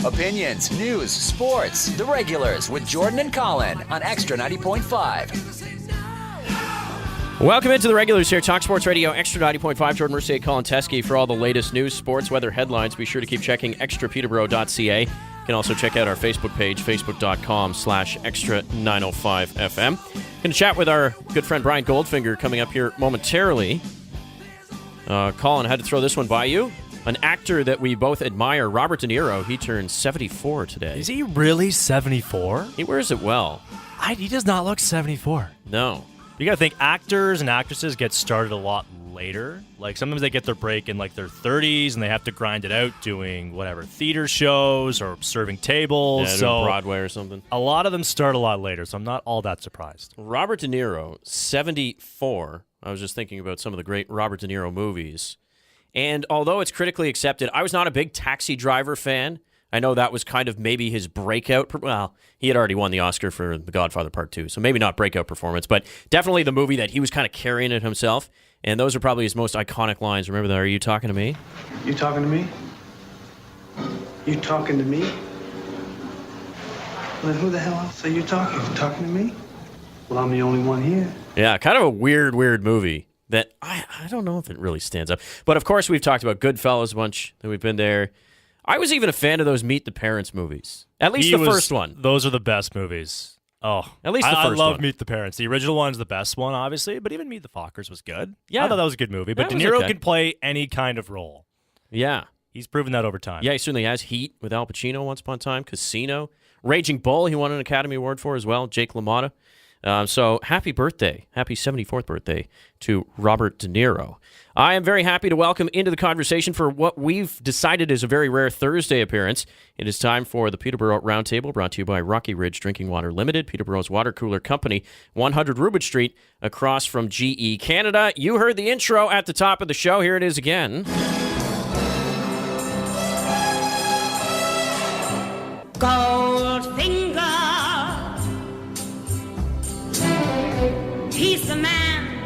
Opinions, news, sports. The Regulars with Jordan and Colin on Extra 90.5. Welcome into the Regulars here, Talk Sports Radio, Extra 90.5. Jordan Mercier, Colin Teskey for all the latest news, sports, weather, headlines. Be sure to keep checking extrapeterborough.ca. You can also check out our Facebook page, facebook.com/extra905fm. Going to chat with our good friend Brian Goldfinger coming up here momentarily. Colin, I had to throw this one by you. An actor that we both admire, Robert De Niro, he turned 74 today. Is he really 74? He wears it well. He does not look 74. No. You gotta think, actors and actresses get started a lot later. Like, sometimes they get their break in, like, their 30s, and they have to grind it out doing, whatever, theater shows or serving tables. Yeah, so Broadway or something. A lot of them start a lot later, so I'm not all that surprised. Robert De Niro, 74. I was just thinking about some of the great Robert De Niro movies. And although it's critically accepted, I was not a big Taxi Driver fan. I know that was kind of maybe his breakout. Well, he had already won the Oscar for The Godfather Part 2, so maybe not breakout performance, but definitely the movie that he was kind of carrying it himself. And those are probably his most iconic lines. Remember that? Are you talking to me? You talking to me? You talking to me? Well, then who the hell else are you talking? You talking to me? Well, I'm the only one here. Yeah, kind of a weird movie that I don't know if it really stands up. But, of course, we've talked about Goodfellas a bunch, that we've been there. I was even a fan of those Meet the Parents movies. At least the first one. Those are the best movies. Oh, at least the first one. I love Meet the Parents. The original one's the best one, obviously, but even Meet the Fockers was good. Yeah. I thought that was a good movie. But De Niro can play any kind of role. Yeah. He's proven that over time. Yeah, he certainly has. Heat with Al Pacino once upon a time. Casino. Raging Bull, he won an Academy Award for as well. Jake LaMotta. So happy birthday, happy 74th birthday to Robert De Niro. I am very happy to welcome into the conversation for what we've decided is a very rare Thursday appearance. It is time for the Peterborough Roundtable, brought to you by Rocky Ridge Drinking Water Limited, Peterborough's water cooler company, 100 Rubin Street, across from GE Canada. You heard the intro at the top of the show. Here it is again. Goldfinger, he's the man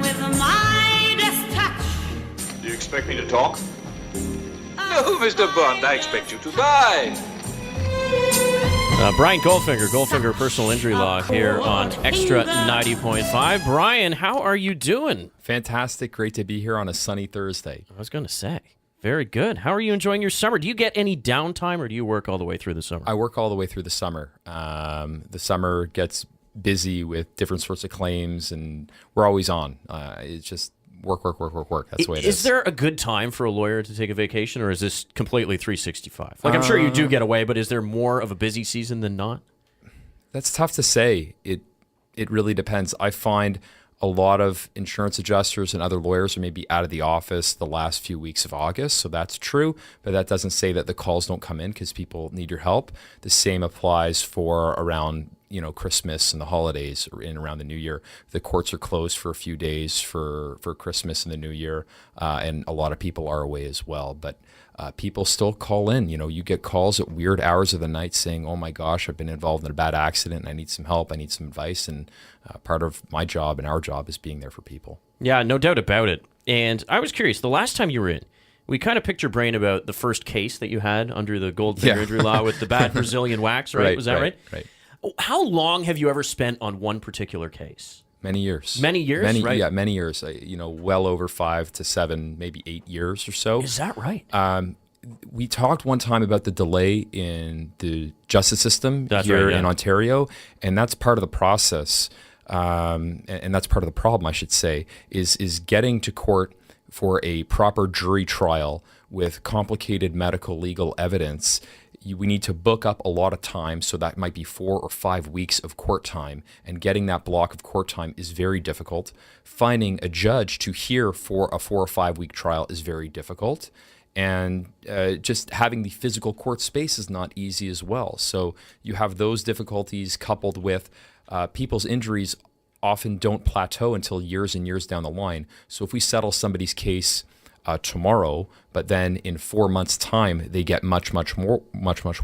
with the Midas touch. Do you expect me to talk? No, Mr. Bond, I expect you to die. Brian Goldfinger Personal Injury Law here on Extra 90.5. Brian, how are you doing? Fantastic. Great to be here on a sunny Thursday. I was going to say. Very good. How are you enjoying your summer? Do you get any downtime, or do you work all the way through the summer? I work all the way through the summer. The summer gets busy with different sorts of claims, and we're always on. It's just work. That's the way it is. Is there a good time for a lawyer to take a vacation, or is this completely 365? Like, I'm sure you do get away, but is there more of a busy season than not? That's tough to say. It really depends. I find a lot of insurance adjusters and other lawyers are maybe out of the office the last few weeks of August, so that's true, but that doesn't say that the calls don't come in because people need your help. The same applies for around Christmas and the holidays, or in around the New Year. The courts are closed for a few days for Christmas and the New Year, and a lot of people are away as well. But people still call in. You get calls at weird hours of the night saying, "Oh my gosh, I've been involved in a bad accident. And I need some help. I need some advice." And part of my job and our job is being there for people. Yeah, no doubt about it. And I was curious, the last time you were in, we kind of picked your brain about the first case that you had under the Goldfinger Injury Law with the bad Brazilian wax, right? Was that right? Right. How long have you ever spent on one particular case? Many years. Many years, right? Yeah, many years. Well over 5 to 7, maybe 8 years or so. Is that right? We talked one time about the delay in the justice system in Ontario, and that's part of the process, and that's part of the problem, I should say, is getting to court for a proper jury trial with complicated medical legal evidence. We need to book up a lot of time, so that might be 4 or 5 weeks of court time, and getting that block of court time is very difficult. Finding a judge to hear for a 4 or 5 week trial is very difficult, and just having the physical court space is not easy as well. So you have those difficulties coupled with people's injuries often don't plateau until years and years down the line. So if we settle somebody's case tomorrow, but then in 4 months' time they get much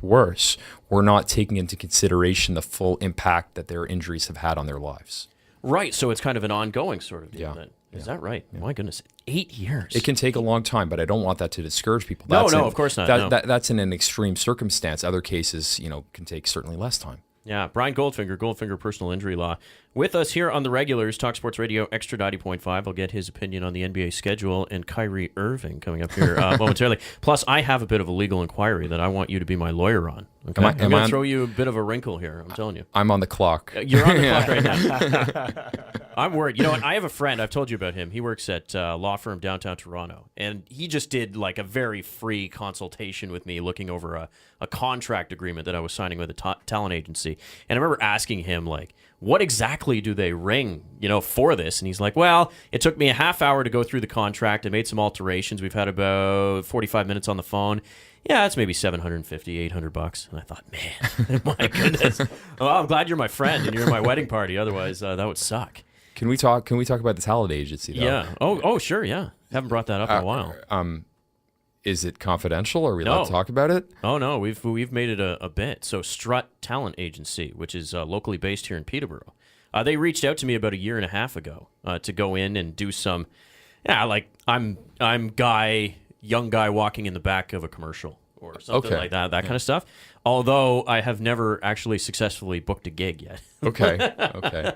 worse, we're not taking into consideration the full impact that their injuries have had on their lives. Right, so it's kind of an ongoing sort of deal then. Is that right? Yeah. My goodness, 8 years. It can take a long time, but I don't want that to discourage people. No, of course not. That's in an extreme circumstance. Other cases, can take certainly less time. Yeah, Brian Goldfinger Personal Injury Law, with us here on the Regulars, Talk Sports Radio, Extra 90.5. I'll get his opinion on the NBA schedule and Kyrie Irving coming up here momentarily. Plus, I have a bit of a legal inquiry that I want you to be my lawyer on. Okay? I'm going to throw you a bit of a wrinkle here, I'm telling you. I'm on the clock. You're on the clock right now. I'm worried. You know what? I have a friend. I've told you about him. He works at a law firm downtown Toronto, and he just did like a very free consultation with me looking over a contract agreement that I was signing with a talent agency. And I remember asking him, like, what exactly do they ring, for this? And he's like, well, it took me a half hour to go through the contract. I made some alterations. We've had about 45 minutes on the phone. Yeah, it's maybe $750, $800. And I thought, man, my goodness. Well, I'm glad you're my friend and you're at my wedding party. Otherwise, that would suck. Can we talk about the talent agency, though? Yeah. Oh, sure, yeah. Haven't brought that up in a while. Is it confidential? Are we allowed to talk about it? Oh, no. We've made it a bit. So Strut Talent Agency, which is locally based here in Peterborough, they reached out to me about a year and a half ago to go in and do some, I'm young guy walking in the back of a commercial or something like that kind of stuff. Although I have never actually successfully booked a gig yet. Okay.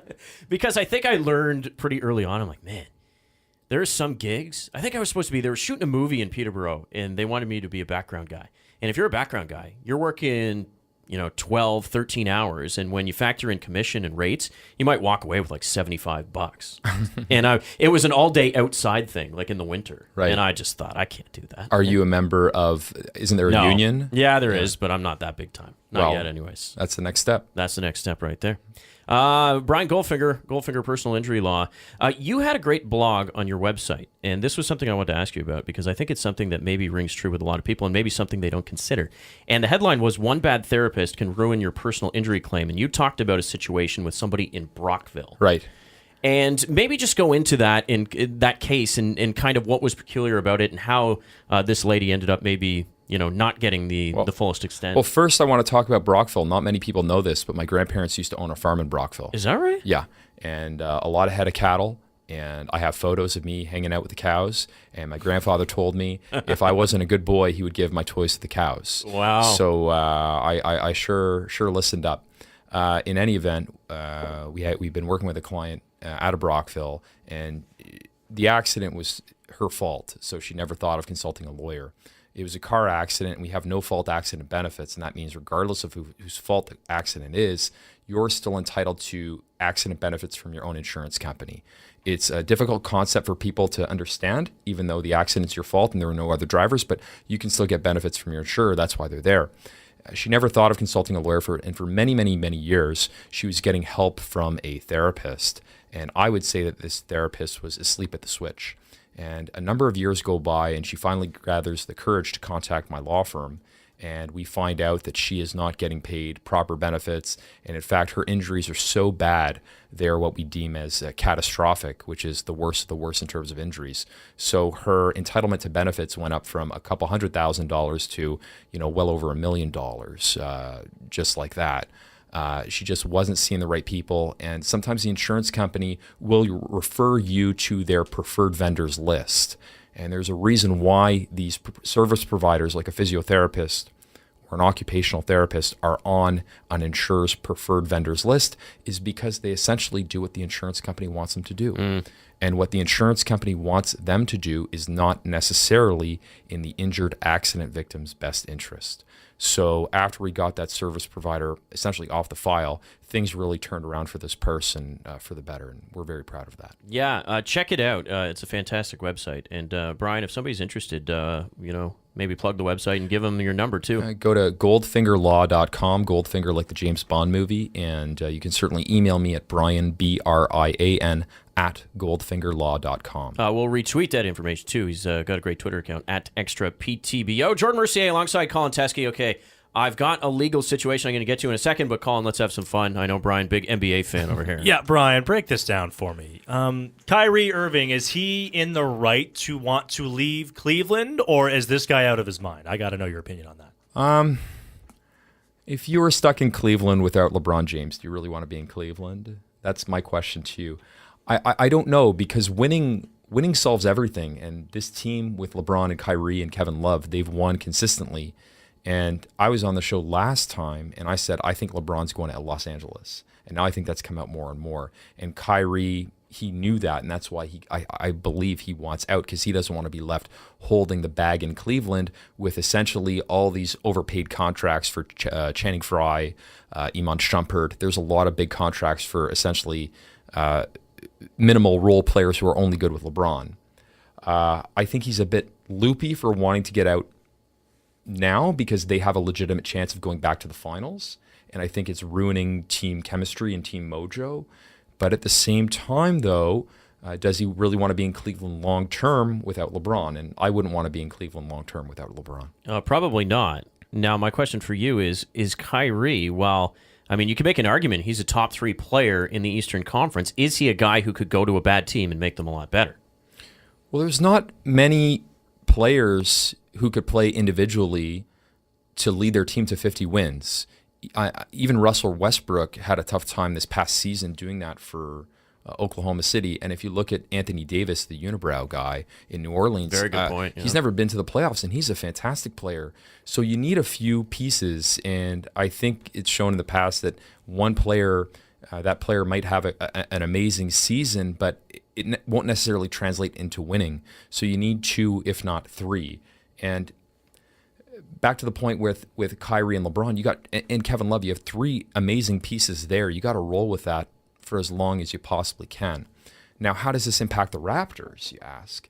Because I think I learned pretty early on, I'm like, man, there's some gigs. I think I was supposed to be, they were shooting a movie in Peterborough and they wanted me to be a background guy. And if you're a background guy, you're working, 12, 13 hours. And when you factor in commission and rates, you might walk away with like $75. And it was an all day outside thing, like in the winter. Right. And I just thought, I can't do that. Are you a member of, isn't there a union? Yeah, there is, but I'm not that big time. Not yet anyways. That's the next step. That's the next step right there. Brian Goldfinger Personal Injury Law. You had a great blog on your website, and this was something I wanted to ask you about because I think it's something that maybe rings true with a lot of people and maybe something they don't consider. And the headline was, "One bad therapist can ruin your personal injury claim." And you talked about a situation with somebody in Brockville. Right. And maybe just go into that in that case and kind of what was peculiar about it and how this lady ended up maybe not getting the fullest extent. Well, first I want to talk about Brockville. Not many people know this, but my grandparents used to own a farm in Brockville. Is that right? Yeah, and a lot of head of cattle, and I have photos of me hanging out with the cows, and my grandfather told me if I wasn't a good boy, he would give my toys to the cows. Wow. So I sure listened up. In any event, we've been working with a client out of Brockville, and the accident was her fault, so she never thought of consulting a lawyer. It was a car accident, and we have no fault accident benefits, and that means regardless of whose fault the accident is, you're still entitled to accident benefits from your own insurance company. It's a difficult concept for people to understand, even though the accident's your fault and there were no other drivers, but you can still get benefits from your insurer. That's why they're there. She never thought of consulting a lawyer and for many, many, many years, she was getting help from a therapist. And I would say that this therapist was asleep at the switch. And a number of years go by, and she finally gathers the courage to contact my law firm. And we find out that she is not getting paid proper benefits. And in fact, her injuries are so bad, they're what we deem as catastrophic, which is the worst of the worst in terms of injuries. So her entitlement to benefits went up from a couple $100,000 to, well over $1 million, just like that. She just wasn't seeing the right people, and sometimes the insurance company will refer you to their preferred vendors list. And there's a reason why these service providers like a physiotherapist or an occupational therapist are on an insurer's preferred vendors list is because they essentially do what the insurance company wants them to do. And what the insurance company wants them to do is not necessarily in the injured accident victim's best interest. So after we got that service provider essentially off the file, things really turned around for this person for the better, and we're very proud of that. Yeah, check it out. It's a fantastic website. And Brian, if somebody's interested, maybe plug the website and give them your number too. Go to goldfingerlaw.com, Goldfinger like the James Bond movie, and you can certainly email me at Brian, BRIAN, at goldfingerlaw.com. We'll retweet that information too. He's got a great Twitter account at ExtraPTBO. Jordan Mercier alongside Colin Teskey. Okay, I've got a legal situation I'm going to get to in a second, but Colin, let's have some fun. I know Brian, big NBA fan over here. Yeah, Brian, break this down for me. Kyrie Irving, is he in the right to want to leave Cleveland, or is this guy out of his mind? I got to know your opinion on that. If you were stuck in Cleveland without LeBron James, do you really want to be in Cleveland? That's my question to you. I don't know, because winning solves everything. And this team with LeBron and Kyrie and Kevin Love, they've won consistently. And I was on the show last time, and I said, I think LeBron's going to Los Angeles. And now I think that's come out more and more. And Kyrie, he knew that, and that's why I believe he wants out, because he doesn't want to be left holding the bag in Cleveland with essentially all these overpaid contracts for Channing Frye, Iman Shumpert. There's a lot of big contracts for essentially minimal role players who are only good with LeBron. I think he's a bit loopy for wanting to get out now, because they have a legitimate chance of going back to the finals. And I think it's ruining team chemistry and team mojo. But at the same time, though, does he really want to be in Cleveland long term without LeBron? And I wouldn't want to be in Cleveland long term without LeBron. Probably not. Now, my question for you is Kyrie, while, I mean, you can make an argument he's a top 3 player in the Eastern Conference, is he a guy who could go to a bad team and make them a lot better? Well, there's not many players who could play individually to lead their team to 50 wins. Even Russell Westbrook had a tough time this past season doing that for Oklahoma City. And if you look at Anthony Davis, the unibrow guy in New Orleans, very good point. Yeah. He's never been to the playoffs, and he's a fantastic player. So you need a few pieces, and I think it's shown in the past that one player, that player might have an amazing season, but it won't necessarily translate into winning. So you need 2, if not 3. And back to the point with Kyrie and LeBron, and Kevin Love, you have 3 amazing pieces there. You got to roll with that for as long as you possibly can. Now, how does this impact the Raptors, you ask?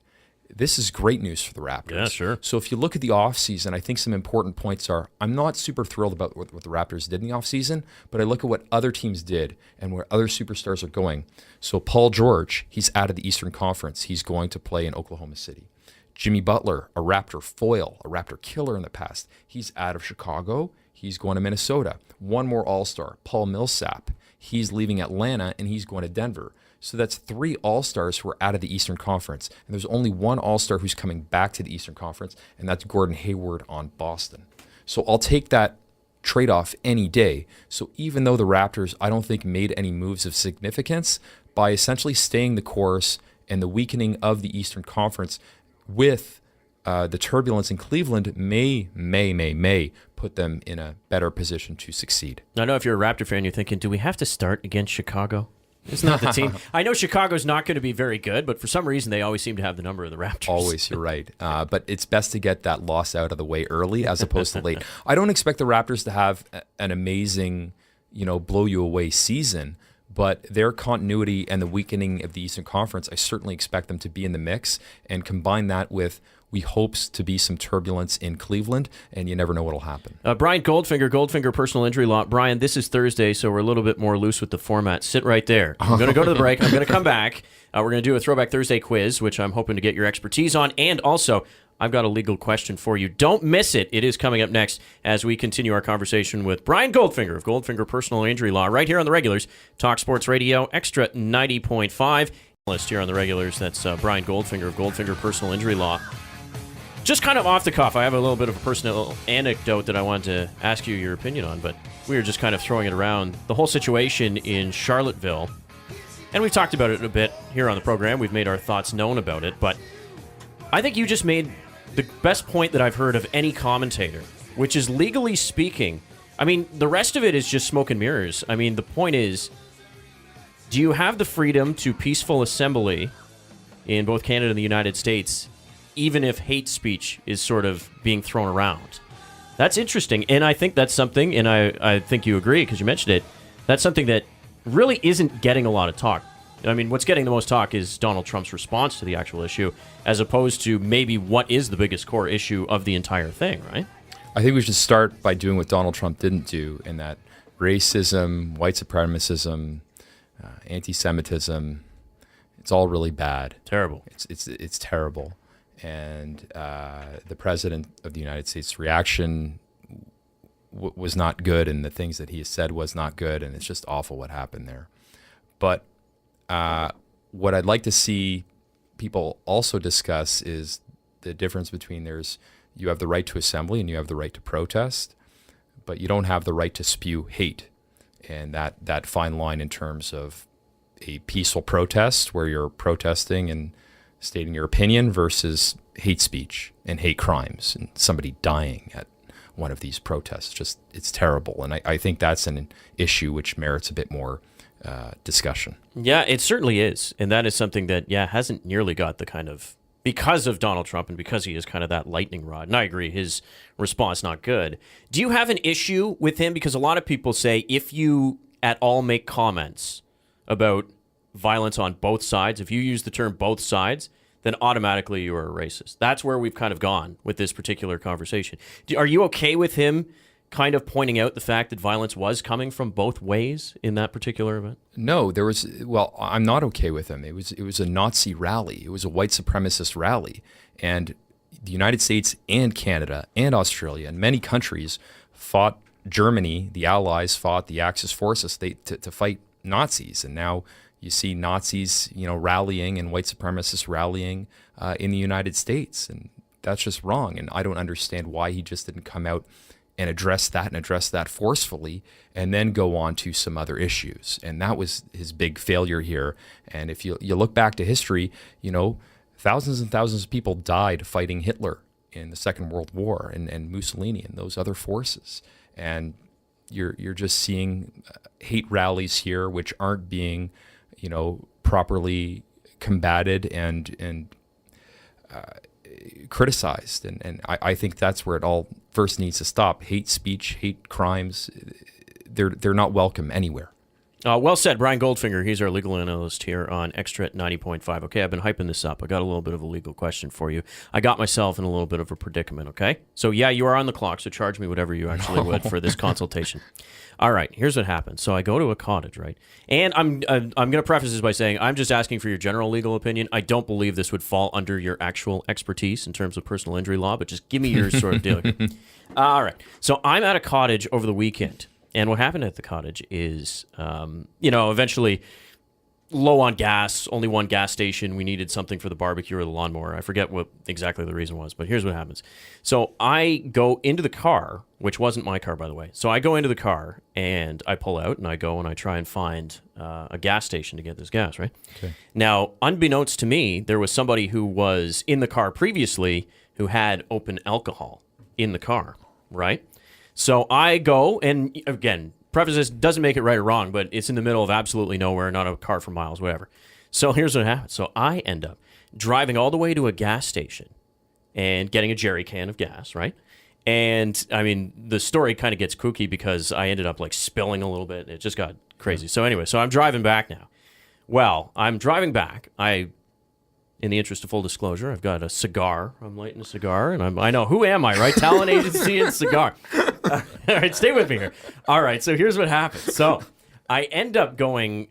This is great news for the Raptors. Yeah, sure. So if you look at the offseason, I think some important points are, I'm not super thrilled about what the Raptors did in the offseason, but I look at what other teams did and where other superstars are going. So Paul George, he's out of the Eastern Conference. He's going to play in Oklahoma City. Jimmy Butler, a Raptor foil, a Raptor killer in the past. He's out of Chicago. He's going to Minnesota. One more All-Star, Paul Millsap. He's leaving Atlanta, and he's going to Denver. So that's 3 All-Stars who are out of the Eastern Conference. And there's only one All-Star who's coming back to the Eastern Conference, and that's Gordon Hayward on Boston. So I'll take that trade-off any day. So even though the Raptors, I don't think, made any moves of significance, by essentially staying the course and the weakening of the Eastern Conference with the turbulence in Cleveland may put them in a better position to succeed. I know if you're a Raptor fan, you're thinking, do we have to start against Chicago? Isn't that the team? I know Chicago's not going to be very good, but for some reason they always seem to have the number of the Raptors. Always, you're right. But it's best to get that loss out of the way early as opposed to late. I don't expect the Raptors to have an amazing, blow you away season, but their continuity and the weakening of the Eastern Conference, I certainly expect them to be in the mix, and combine that with we hopes to be some turbulence in Cleveland, and you never know what will happen. Brian Goldfinger Personal Injury Law. Brian, this is Thursday, so we're a little bit more loose with the format. Sit right there. I'm going to go to the break. I'm going to come back. We're going to do a Throwback Thursday quiz, which I'm hoping to get your expertise on, and also I've got a legal question for you. Don't miss it. It is coming up next as we continue our conversation with Brian Goldfinger of Goldfinger Personal Injury Law right here on the Regulars. Talk Sports Radio, Extra 90.5. List here on the Regulars. That's Brian Goldfinger of Goldfinger Personal Injury Law. Just kind of off the cuff, I have a little bit of a personal anecdote that I wanted to ask you your opinion on, but we were just kind of throwing it around. The whole situation in Charlottesville, and we've talked about it a bit here on the program. We've made our thoughts known about it, but I think you just made the best point that I've heard of any commentator, which is, legally speaking, I mean, the rest of it is just smoke and mirrors. I mean, the point is, do you have the freedom to peaceful assembly in both Canada and the United States, even if hate speech is sort of being thrown around? That's interesting, and I think that's something, and I think you agree because you mentioned it, that's something that really isn't getting a lot of talk. I mean, what's getting the most talk is Donald Trump's response to the actual issue, as opposed to maybe what is the biggest core issue of the entire thing, right? I think we should start by doing what Donald Trump didn't do, in that racism, white supremacism, anti-Semitism, it's all really bad. Terrible. It's terrible. And the President of the United States' reaction was not good, and the things that he has said was not good, and it's just awful what happened there. But what I'd like to see people also discuss is the difference between you have the right to assembly and you have the right to protest, but you don't have the right to spew hate, and that fine line in terms of a peaceful protest where you're protesting and stating your opinion versus hate speech and hate crimes and somebody dying at one of these protests. Just, it's terrible. And I think that's an issue which merits a bit more discussion. Yeah, it certainly is. And that is something that, hasn't nearly got the kind of, because of Donald Trump and because he is kind of that lightning rod. And I agree, his response not good. Do you have an issue with him? Because a lot of people say if you at all make comments about violence on both sides, if you use the term both sides, then automatically you are a racist. That's where we've kind of gone with this particular conversation. Are you okay with him kind of pointing out the fact that violence was coming from both ways in that particular event? No, I'm not okay with him. It was a Nazi rally. It was a white supremacist rally. And the United States and Canada and Australia and many countries fought Germany, the Allies fought the Axis forces to fight Nazis. And now you see Nazis, rallying and white supremacists rallying in the United States. And that's just wrong. And I don't understand why he just didn't come out and address that forcefully and then go on to some other issues. And that was his big failure here. And if you look back to history, thousands and thousands of people died fighting Hitler in the Second World War and Mussolini and those other forces. And you're just seeing hate rallies here which aren't being properly combated and criticized. And I think that's where it all first needs to stop. Hate speech, hate crimes, they're not welcome anywhere. Well said, Brian Goldfinger. He's our legal analyst here on Extra at 90.5. Okay, I've been hyping this up. I got a little bit of a legal question for you. I got myself in a little bit of a predicament, okay? So, you are on the clock, so charge me whatever you actually would for this consultation. All right, here's what happened. So I go to a cottage, right? And I'm going to preface this by saying I'm just asking for your general legal opinion. I don't believe this would fall under your actual expertise in terms of personal injury law, but just give me your sort of deal. All right, so I'm at a cottage over the weekend. And what happened at the cottage is, eventually low on gas, only one gas station. We needed something for the barbecue or the lawnmower. I forget what exactly the reason was, but here's what happens. So I go into the car, which wasn't my car, by the way. So I go into the car and I pull out and I go and I try and find a gas station to get this gas, right? Okay. Now, unbeknownst to me, there was somebody who was in the car previously who had open alcohol in the car, right? So I go, and again, preface this, doesn't make it right or wrong, but it's in the middle of absolutely nowhere, not a car for miles, whatever. So here's what happens. So I end up driving all the way to a gas station and getting a jerry can of gas, right? And, I mean, the story kind of gets kooky because I ended up, spilling a little bit. It just got crazy. So anyway, I'm driving back now. Well, I'm driving back. In the interest of full disclosure, I've got a cigar. I'm lighting a cigar, and I know, who am I, right? Talent agency and cigar. All right, stay with me here. All right, so here's what happens. So I end up driving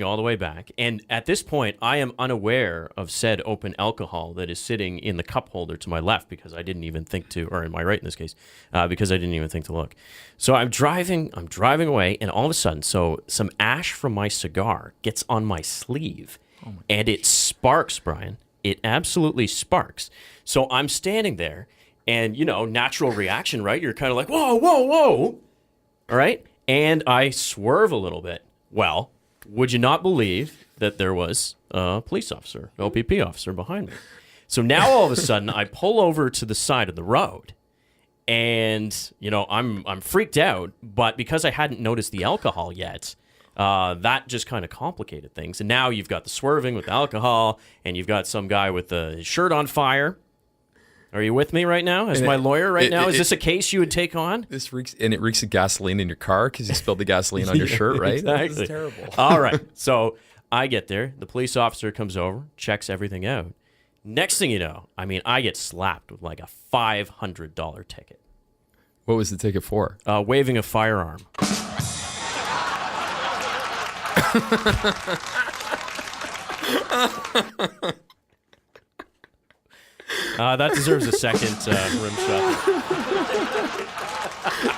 all the way back, and at this point, I am unaware of said open alcohol that is sitting in the cup holder to my left because I didn't even think to, or in my right in this case, because I didn't even think to look. So I'm driving away, and all of a sudden, some ash from my cigar gets on my sleeve. And it sparks, Brian. It absolutely sparks. So I'm standing there, and, natural reaction, right? You're kind of like, whoa, whoa, whoa. All right? And I swerve a little bit. Well, would you not believe that there was a police officer, OPP officer behind me? So now all of a sudden, I pull over to the side of the road, and, I'm freaked out. But because I hadn't noticed the alcohol yet, that just kind of complicated things. And now you've got the swerving with alcohol, and you've got some guy with his shirt on fire. Are you with me right now? As my lawyer right now? Is this a case you would take on? It reeks of gasoline in your car because you spilled the gasoline on your shirt, right? Exactly. This is terrible. All right. So I get there. The police officer comes over, checks everything out. Next thing you know, I get slapped with a $500 ticket. What was the ticket for? Waving a firearm. That deserves a second rim shot.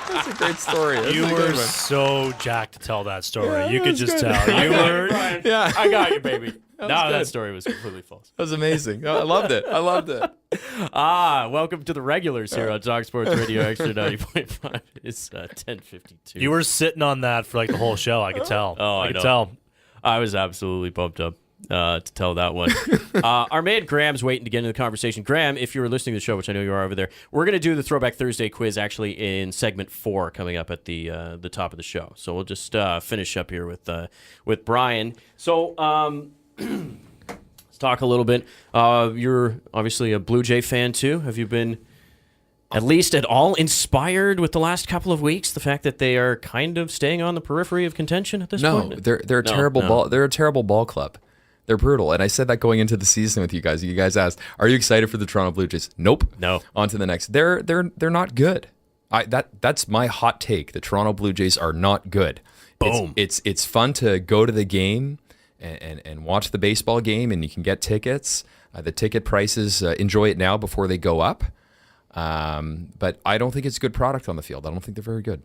That's a great story. You were so jacked to tell that story. Yeah, you could just tell. You were. Yeah, I got you, baby. That story was completely false. That was amazing. I loved it. Welcome to the Regulars here on Talk Sports Radio Extra 90.5. It's 10:52. You were sitting on that for the whole show. I could tell. Oh, I could know. tell. I was absolutely pumped up to tell that one. Our man Graham's waiting to get into the conversation. Graham, if you were listening to the show, which I know you are over there, we're going to do the Throwback Thursday quiz actually in segment 4 coming up at the top of the show. So we'll just finish up here with Brian. So let's talk a little bit. You're obviously a Blue Jay fan too. Have you been at least at all inspired with the last couple of weeks? The fact that they are kind of staying on the periphery of contention at this point? No, they're a terrible ball. They're a terrible ball club. They're brutal. And I said that going into the season with you guys. You guys asked, "Are you excited for the Toronto Blue Jays?" Nope. No. On to the next. They're not good. That's my hot take. The Toronto Blue Jays are not good. Boom. It's fun to go to the game and watch the baseball game, and you can get tickets. The ticket prices, enjoy it now before they go up. But I don't think it's a good product on the field. I don't think they're very good.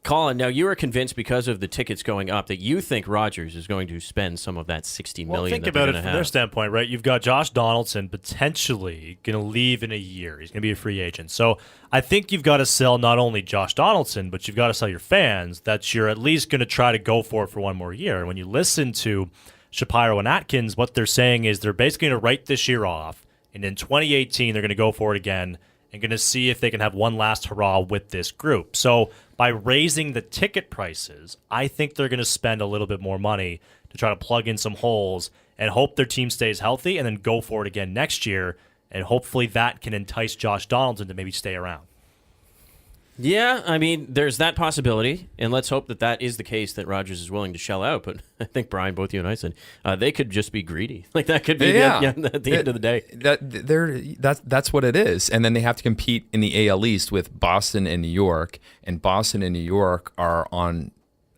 Colin, now you are convinced because of the tickets going up that you think Rogers is going to spend some of that $60 million. Well, think about it from their standpoint, right? You've got Josh Donaldson potentially going to leave in a year. He's going to be a free agent. So I think you've got to sell not only Josh Donaldson, but you've got to sell your fans that you're at least going to try to go for it for one more year. And when you listen to Shapiro and Atkins, what they're saying is they're basically going to write this year off, and in 2018 they're going to go for it again and going to see if they can have one last hurrah with this group. So by raising the ticket prices, I think they're going to spend a little bit more money to try to plug in some holes and hope their team stays healthy and then go for it again next year. And hopefully that can entice Josh Donaldson to maybe stay around. Yeah, I mean, there's that possibility, and let's hope that that is the case, that Rogers is willing to shell out. But I think, Brian, both you and I said, they could just be greedy. Like, that could be at the end of the day. That's what it is. And then they have to compete in the AL East with Boston and New York, and Boston and New York are on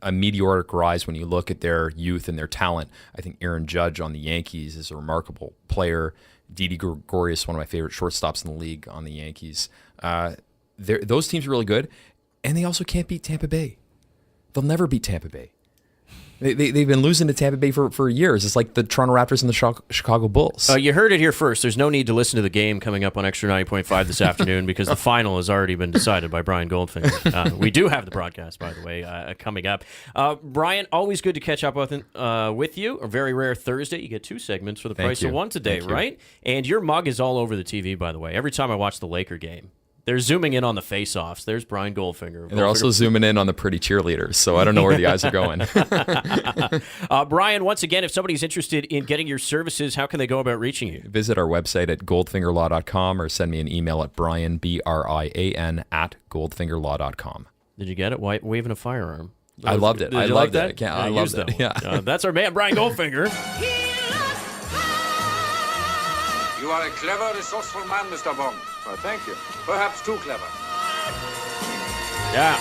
a meteoric rise when you look at their youth and their talent. I think Aaron Judge on the Yankees is a remarkable player. Didi Gregorius, one of my favorite shortstops in the league on the Yankees. Those teams are really good, and they also can't beat Tampa Bay. They'll never beat Tampa Bay. They've been losing to Tampa Bay for years. It's like the Toronto Raptors and the Chicago Bulls. You heard it here first. There's no need to listen to the game coming up on Extra 90.5 this afternoon because the final has already been decided by Brian Goldfinger. We do have the broadcast, by the way, coming up. Brian, always good to catch up with you. A very rare Thursday. You get 2 segments for the price of 1 today, right? And your mug is all over the TV, by the way. Every time I watch the Laker game, they're zooming in on the face-offs. There's Brian Goldfinger. And they're also zooming in on the pretty cheerleaders, so I don't know where the eyes are going. Brian, once again, if somebody's interested in getting your services, how can they go about reaching you? Visit our website at goldfingerlaw.com or send me an email at brian, B-R-I-A-N, @goldfingerlaw.com. Did you get it? Waving a firearm. I loved it. I loved it. I loved it. Yeah. That's our man, Brian Goldfinger. You are a clever, resourceful man, Mr. Bond. Thank you. Perhaps too clever. Yeah.